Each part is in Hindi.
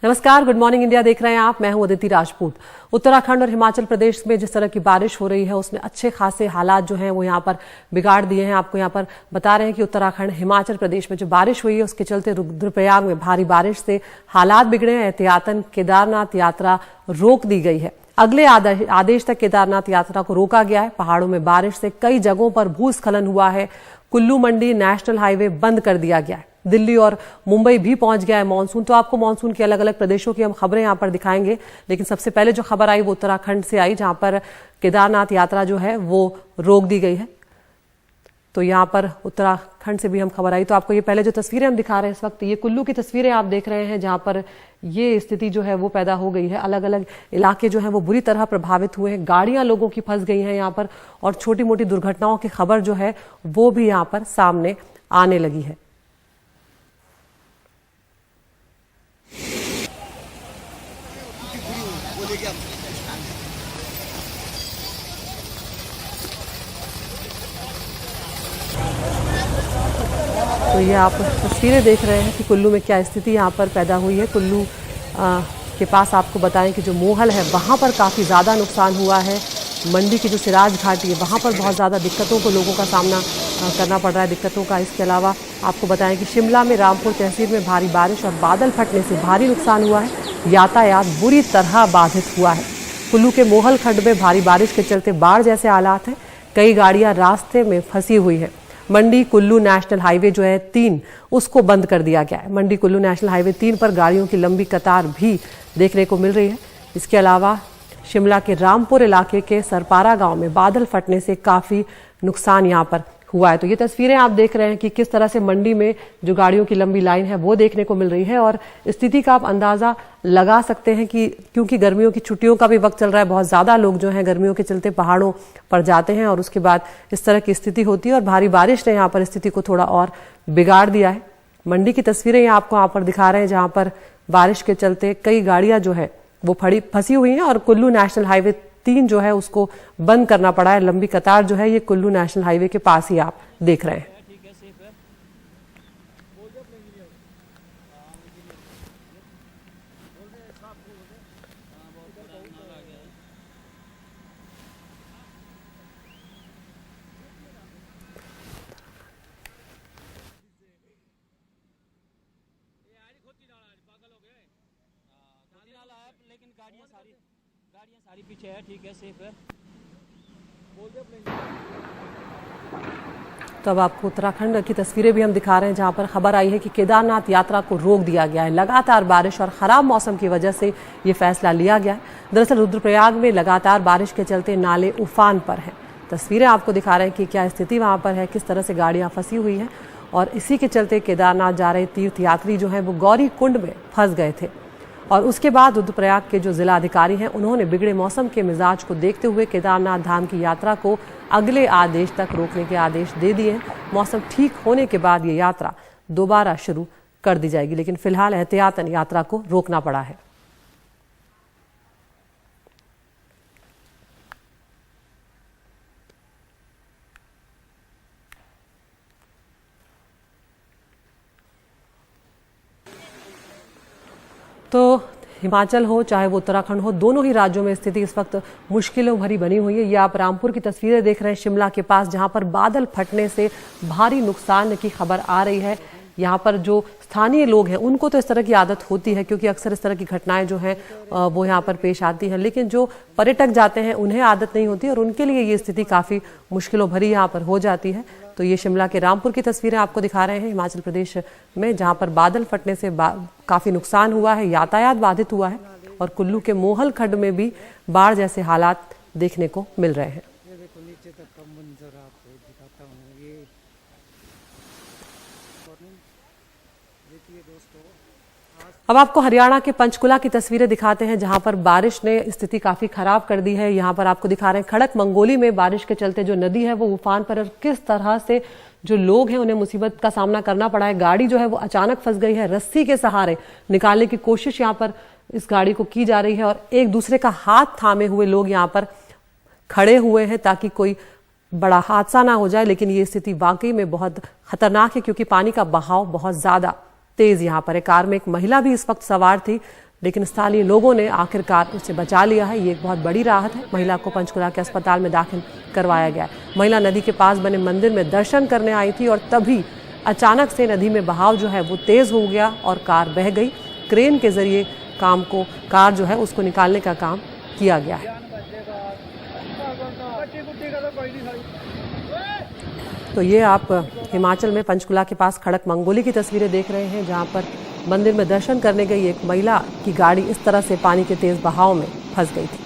नमस्कार, गुड मॉर्निंग इंडिया देख रहे हैं आप। मैं हूं अदिति राजपूत। उत्तराखंड और हिमाचल प्रदेश में जिस तरह की बारिश हो रही है उसने अच्छे खासे हालात जो हैं वो यहां पर बिगाड़ दिए हैं। आपको यहां पर बता रहे हैं कि उत्तराखंड हिमाचल प्रदेश में जो बारिश हुई है उसके चलते रुद्रप्रयाग में भारी बारिश से हालात बिगड़े हैं। एहतियातन केदारनाथ यात्रा रोक दी गई है। अगले आदेश तक केदारनाथ यात्रा को रोका गया है। पहाड़ों में बारिश से कई जगहों पर भूस्खलन हुआ है। कुल्लू मंडी नेशनल हाईवे बंद कर दिया गया है। दिल्ली और मुंबई भी पहुंच गया है मानसून। तो आपको मानसून के अलग अलग प्रदेशों की हम खबरें यहां पर दिखाएंगे, लेकिन सबसे पहले जो खबर आई वो उत्तराखंड से आई, जहां पर केदारनाथ यात्रा जो है वो रोक दी गई है। तो यहां पर उत्तराखंड से भी हम खबर आई। तो आपको ये पहले जो तस्वीरें हम दिखा रहे हैं इस वक्त, ये कुल्लू की तस्वीरें आप देख रहे हैं, जहां पर ये स्थिति जो है वो पैदा हो गई है। अलग अलग इलाके जो है वो बुरी तरह प्रभावित हुए हैं। गाड़ियां लोगों की फंस गई हैं यहां पर, और छोटी मोटी दुर्घटनाओं की खबर जो है वो भी यहां पर सामने आने लगी है। तो ये आप तस्वीरें देख रहे हैं कि कुल्लू में क्या स्थिति यहाँ पर पैदा हुई है। कुल्लू के पास आपको बताएं कि जो मोहल है वहाँ पर काफ़ी ज़्यादा नुकसान हुआ है। मंडी की जो सिराज घाटी है वहाँ पर बहुत ज़्यादा दिक्कतों को लोगों का सामना करना पड़ रहा है, दिक्कतों का। इसके अलावा आपको बताएं कि शिमला में रामपुर तहसील में भारी बारिश और बादल फटने से भारी नुकसान हुआ है। यातायात बुरी तरह बाधित हुआ है। कुल्लू के मोहल खंड में भारी बारिश के चलते बाढ़ जैसे हालात हैं। कई गाड़ियाँ रास्ते में फंसी हुई है। मंडी कुल्लू नेशनल हाईवे जो है 3 उसको बंद कर दिया गया है। मंडी कुल्लू नेशनल हाईवे 3 पर गाड़ियों की लंबी कतार भी देखने को मिल रही है। इसके अलावा शिमला के रामपुर इलाके के सरपारा गांव में बादल फटने से काफी नुकसान यहां पर हुआ है। तो ये तस्वीरें आप देख रहे हैं कि किस तरह से मंडी में जो गाड़ियों की लंबी लाइन है वो देखने को मिल रही है। और स्थिति का आप अंदाजा लगा सकते हैं कि क्योंकि गर्मियों की छुट्टियों का भी वक्त चल रहा है, बहुत ज्यादा लोग जो हैं गर्मियों के चलते पहाड़ों पर जाते हैं और उसके बाद इस तरह की स्थिति होती है। और भारी बारिश ने यहाँ पर स्थिति को थोड़ा और बिगाड़ दिया है। मंडी की तस्वीरें आपको यहाँ पर दिखा रहे हैं, जहां पर बारिश के चलते कई गाड़ियां जो है वो फंसी हुई हैं। और कुल्लू नेशनल हाईवे 3 जो है उसको बंद करना पड़ा है। लंबी कतार जो है ये कुल्लू नेशनल हाईवे के पास ही आप देख रहे हैं। लेकिन गाड़ियां सारी पीछे है, ठीक है, सेफ है। तो अब आपको उत्तराखंड की तस्वीरें भी हम दिखा रहे हैं, जहां पर खबर आई है कि केदारनाथ यात्रा को रोक दिया गया है। लगातार बारिश और खराब मौसम की वजह से ये फैसला लिया गया है। दरअसल रुद्रप्रयाग में लगातार बारिश के चलते नाले उफान पर हैं। तस्वीरें आपको दिखा रहे हैं कि क्या स्थिति वहां पर है, किस तरह से गाड़ियां फंसी हुई हैं। और इसी के चलते केदारनाथ जा रहे तीर्थयात्री जो हैं वो गौरी कुंड में फंस गए थे। और उसके बाद रुद्रप्रयाग के जो जिला अधिकारी हैं उन्होंने बिगड़े मौसम के मिजाज को देखते हुए केदारनाथ धाम की यात्रा को अगले आदेश तक रोकने के आदेश दे दिए हैं। मौसम ठीक होने के बाद ये यात्रा दोबारा शुरू कर दी जाएगी, लेकिन फिलहाल एहतियातन यात्रा को रोकना पड़ा है। तो हिमाचल हो चाहे वो उत्तराखंड हो, दोनों ही राज्यों में स्थिति इस वक्त मुश्किलों भरी बनी हुई है। ये आप रामपुर की तस्वीरें देख रहे हैं शिमला के पास, जहां पर बादल फटने से भारी नुकसान की खबर आ रही है। यहाँ पर जो स्थानीय लोग हैं उनको तो इस तरह की आदत होती है, क्योंकि अक्सर इस तरह की घटनाएं जो हैं वो यहाँ पर पेश आती हैं, लेकिन जो पर्यटक जाते हैं उन्हें आदत नहीं होती और उनके लिए ये स्थिति काफ़ी मुश्किलों भरी यहाँ पर हो जाती है। तो ये शिमला के रामपुर की तस्वीरें आपको दिखा रहे हैं हिमाचल प्रदेश में, जहाँ पर बादल फटने से काफ़ी नुकसान हुआ है, यातायात बाधित हुआ है। और कुल्लू के मोहल खंड में भी बाढ़ जैसे हालात देखने को मिल रहे हैं। अब आपको हरियाणा के पंचकुला की तस्वीरें दिखाते हैं, जहां पर बारिश ने स्थिति काफी खराब कर दी है। यहां पर आपको दिखा रहे हैं खड़क मंगोली में बारिश के चलते जो नदी है वो उफान पर, और किस तरह से जो लोग हैं उन्हें मुसीबत का सामना करना पड़ा है। गाड़ी जो है वो अचानक फंस गई है। रस्सी के सहारे निकालने की कोशिश यहाँ पर इस गाड़ी को की जा रही है, और एक दूसरे का हाथ थामे हुए लोग यहाँ पर खड़े हुए हैं ताकि कोई बड़ा हादसा ना हो जाए। लेकिन ये स्थिति वाकई में बहुत खतरनाक है, क्योंकि पानी का बहाव बहुत ज्यादा तेज यहाँ पर है। कार में एक महिला भी इस वक्त सवार थी, लेकिन स्थानीय लोगों ने आखिरकार उसे बचा लिया है। ये एक बहुत बड़ी राहत है। महिला को पंचकुला के अस्पताल में दाखिल करवाया गया है। महिला नदी के पास बने मंदिर में दर्शन करने आई थी और तभी अचानक से नदी में बहाव जो है वो तेज हो गया और कार बह गई। क्रेन के जरिए कार जो है उसको निकालने का काम किया गया है। तो ये आप हिमाचल में पंचकुला के पास खड़क मंगोली की तस्वीरें देख रहे हैं, जहां पर मंदिर में दर्शन करने गई एक महिला की गाड़ी इस तरह से पानी के तेज बहाव में फंस गई थी।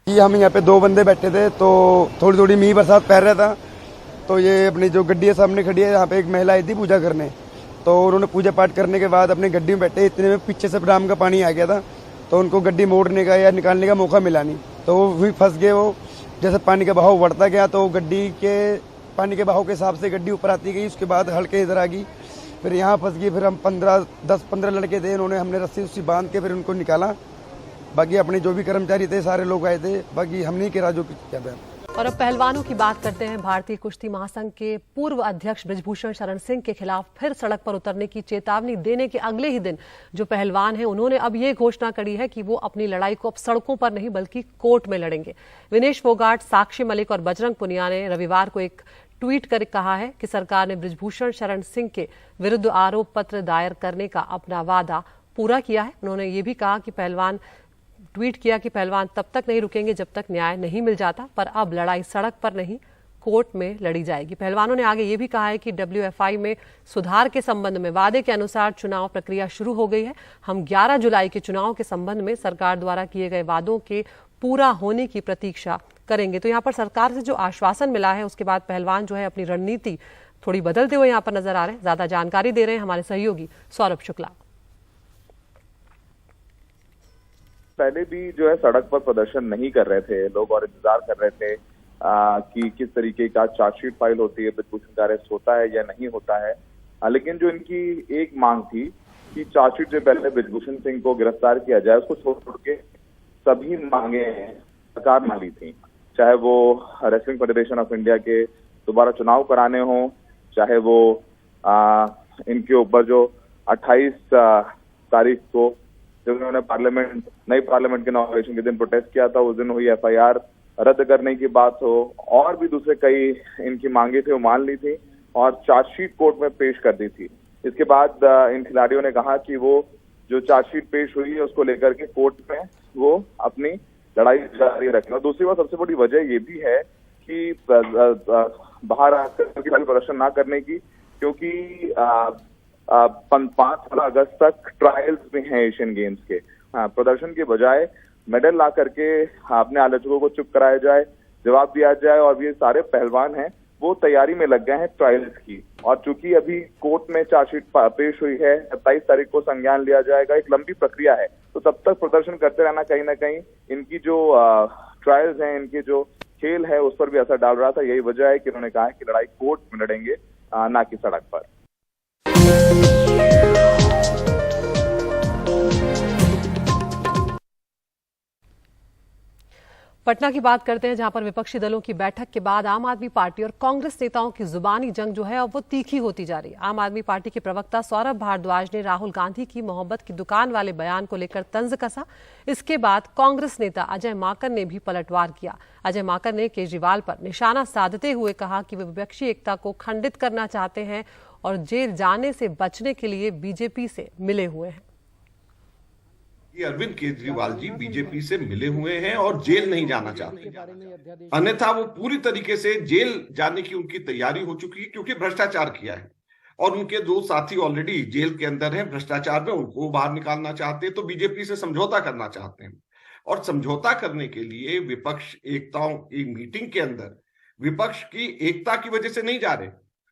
हम यहाँ पे 2 बंदे बैठे थे, तो थोड़ी थोड़ी मींह बरसात पड़ रहा था, तो ये अपनी जो गड्डी है सामने खड़ी है, यहाँ पे एक महिला आई थी पूजा करने, तो उन्होंने पूजा पाठ करने के बाद अपनी गड्डी में बैठे, इतने में पीछे से डाम का पानी आ गया था, तो उनको गड्डी मोड़ने का या निकालने का मौका मिला नहीं, तो वो भी फंस गए। वो जैसे पानी का बहाव बढ़ता गया तो गड्डी के पानी के बहाव के हिसाब से गड्डी ऊपर आती गई, उसके बाद हल्के इधर आ गई, फिर यहाँ फंस गई। फिर हम 10-15 लड़के थे, हमने रस्सी उस्सी बांध के फिर उनको निकाला। बाकी अपने जो भी कर्मचारी थे सारे लोग आए थे, बाकी हम नहीं करा जो किया था। और अब पहलवानों की बात करते हैं। भारतीय कुश्ती महासंघ के पूर्व अध्यक्ष बृजभूषण शरण सिंह के खिलाफ फिर सड़क पर उतरने की चेतावनी देने के अगले ही दिन जो पहलवान हैं उन्होंने अब ये घोषणा करी है कि वो अपनी लड़ाई को अब सड़कों पर नहीं बल्कि कोर्ट में लड़ेंगे। विनेश फोगाट, साक्षी मलिक और बजरंग पुनिया ने रविवार को एक ट्वीट कर कहा है कि सरकार ने बृजभूषण शरण सिंह के विरुद्ध आरोप पत्र दायर करने का अपना वादा पूरा किया है। उन्होंने ये भी कहा कि ट्वीट किया कि पहलवान तब तक नहीं रुकेंगे जब तक न्याय नहीं मिल जाता, पर अब लड़ाई सड़क पर नहीं कोर्ट में लड़ी जाएगी। पहलवानों ने आगे ये भी कहा है कि WFI में सुधार के संबंध में वादे के अनुसार चुनाव प्रक्रिया शुरू हो गई है। हम 11 जुलाई के चुनाव के संबंध में सरकार द्वारा किए गए वादों के पूरा होने की प्रतीक्षा करेंगे। तो यहाँ पर सरकार से जो आश्वासन मिला है उसके बाद पहलवान जो है अपनी रणनीति थोड़ी बदलते हुए यहाँ पर नजर आ रहे हैं। ज्यादा जानकारी दे रहे हैं हमारे सहयोगी सौरभ शुक्ला। पहले भी जो है सड़क पर प्रदर्शन नहीं कर रहे थे लोग और इंतजार कर रहे थे कि किस तरीके का चार्जशीट फाइल होती है, बृजभूषण का अरेस्ट होता है या नहीं होता है। लेकिन जो इनकी एक मांग थी कि चार्जशीट से पहले बृजभूषण सिंह को गिरफ्तार किया जाए, उसको छोड़ के सभी मांगे सरकार मान ली थी, चाहे वो रेसलिंग फेडरेशन ऑफ इंडिया के दोबारा चुनाव कराने हो, चाहे वो इनके ऊपर जो 28 तारीख को जब उन्होंने नई पार्लियामेंट के इनॉग्रेशन के दिन प्रोटेस्ट किया था, उस दिन हुई FIR रद्द करने की बात हो, और भी दूसरे कई इनकी मांगे थे वो मान ली थी और चार्जशीट कोर्ट में पेश कर दी थी। इसके बाद इन खिलाड़ियों ने कहा कि वो जो चार्जशीट पेश हुई है उसको लेकर के कोर्ट में वो अपनी लड़ाई जारी रखें। और दूसरी बात, सबसे बड़ी वजह ये भी है कि बाहर आकर प्रदर्शन ना करने की, क्योंकि 5 अगस्त तक ट्रायल्स में हैं एशियन गेम्स के। प्रदर्शन के बजाय मेडल ला करके अपने आलोचकों को चुप कराया जाए, जवाब दिया जाए, और ये सारे पहलवान हैं वो तैयारी में लग गए हैं ट्रायल्स की। और चूंकि अभी कोर्ट में चार्जशीट पेश हुई है, 27 तारीख को संज्ञान लिया जाएगा, एक लंबी प्रक्रिया है, तो तब तक प्रदर्शन करते रहना कहीं ना कहीं इनकी जो ट्रायल्स हैं, इनके जो खेल है उस पर भी असर डाल रहा था। यही वजह है कि उन्होंने कहा है कि लड़ाई कोर्ट में लड़ेंगे, ना कि सड़क पर। पटना की बात करते हैं, जहां पर विपक्षी दलों की बैठक के बाद आम आदमी पार्टी और कांग्रेस नेताओं की जुबानी जंग जो है अब वो तीखी होती जा रही है। आम आदमी पार्टी के प्रवक्ता सौरभ भारद्वाज ने राहुल गांधी की मोहब्बत की दुकान वाले बयान को लेकर तंज कसा। इसके बाद कांग्रेस नेता अजय माकन ने भी पलटवार किया। अजय माकन ने केजरीवाल पर निशाना साधते हुए कहा कि वे विपक्षी एकता को खंडित करना चाहते हैं और जेल जाने से बचने के लिए बीजेपी से मिले हुए हैं। अरविंद केजरीवाल जी बीजेपी से मिले हुए हैं और जेल नहीं जाना चाहते, अन्यथा वो पूरी तरीके से जेल जाने की उनकी तैयारी हो चुकी है, क्योंकि भ्रष्टाचार किया है और उनके 2 साथी ऑलरेडी जेल के अंदर हैं भ्रष्टाचार में, उनको बाहर निकालना चाहते हैं, तो बीजेपी से समझौता करना चाहते हैं। और समझौता करने के लिए विपक्ष एकताओं की मीटिंग के अंदर विपक्ष की एकता की वजह से नहीं जा रहे,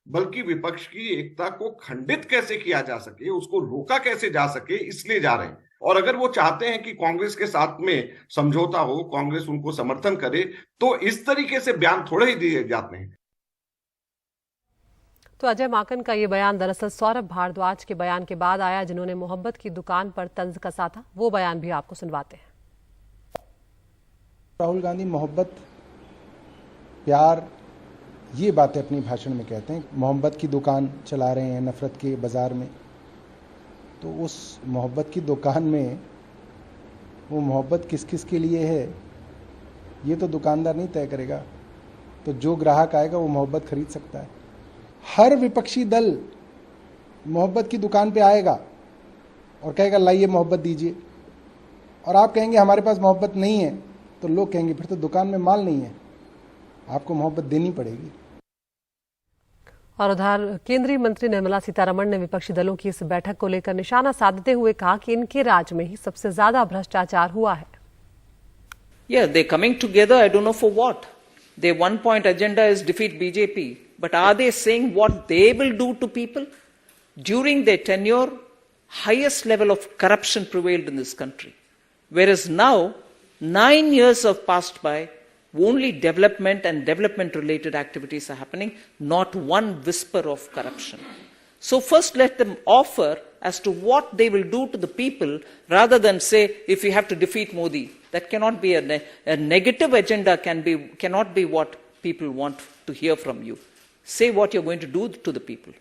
बल्कि विपक्ष की एकता को खंडित कैसे किया जा सके, उसको रोका कैसे जा सके, इसलिए जा रहे हैं। और अगर वो चाहते हैं कि कांग्रेस के साथ में समझौता हो, कांग्रेस उनको समर्थन करे, तो इस तरीके से बयान थोड़े ही दिए जाते हैं। तो अजय माकन का ये बयान दरअसल सौरभ भारद्वाज के बयान के बाद आया, जिन्होंने मोहब्बत की दुकान पर तंज कसा था। वो बयान भी आपको सुनवाते हैं। राहुल गांधी मोहब्बत, प्यार ये बातें अपनी भाषण में कहते हैं। मोहब्बत की दुकान चला रहे हैं नफरत के बाजार में, तो उस मोहब्बत की दुकान में वो मोहब्बत किस किस के लिए है ये तो दुकानदार नहीं तय करेगा। तो जो ग्राहक आएगा वो मोहब्बत खरीद सकता है। हर विपक्षी दल मोहब्बत की दुकान पे आएगा और कहेगा लाइए मोहब्बत दीजिए, और आप कहेंगे हमारे पास मोहब्बत नहीं है, तो लोग कहेंगे फिर तो दुकान में माल नहीं है, आपको मोहब्बत देनी पड़ेगी। और उधर केंद्रीय मंत्री निर्मला सीतारमण ने विपक्षी दलों की इस बैठक को लेकर निशाना साधते हुए कहा कि इनके राज में ही सबसे ज्यादा भ्रष्टाचार हुआ है। Yeah, they're coming together, I don't know for what. Their one-point agenda is defeat BJP. But are they saying what they will do to people? During their tenure, highest level of corruption prevailed in this country. Whereas now, 9 years have passed by, only development and development-related activities are happening, not one whisper of corruption. So first let them offer as to what they will do to the people rather than say, if we have to defeat Modi. That cannot be a negative agenda, cannot be what people want to hear from you. Say what you're going to do to the people.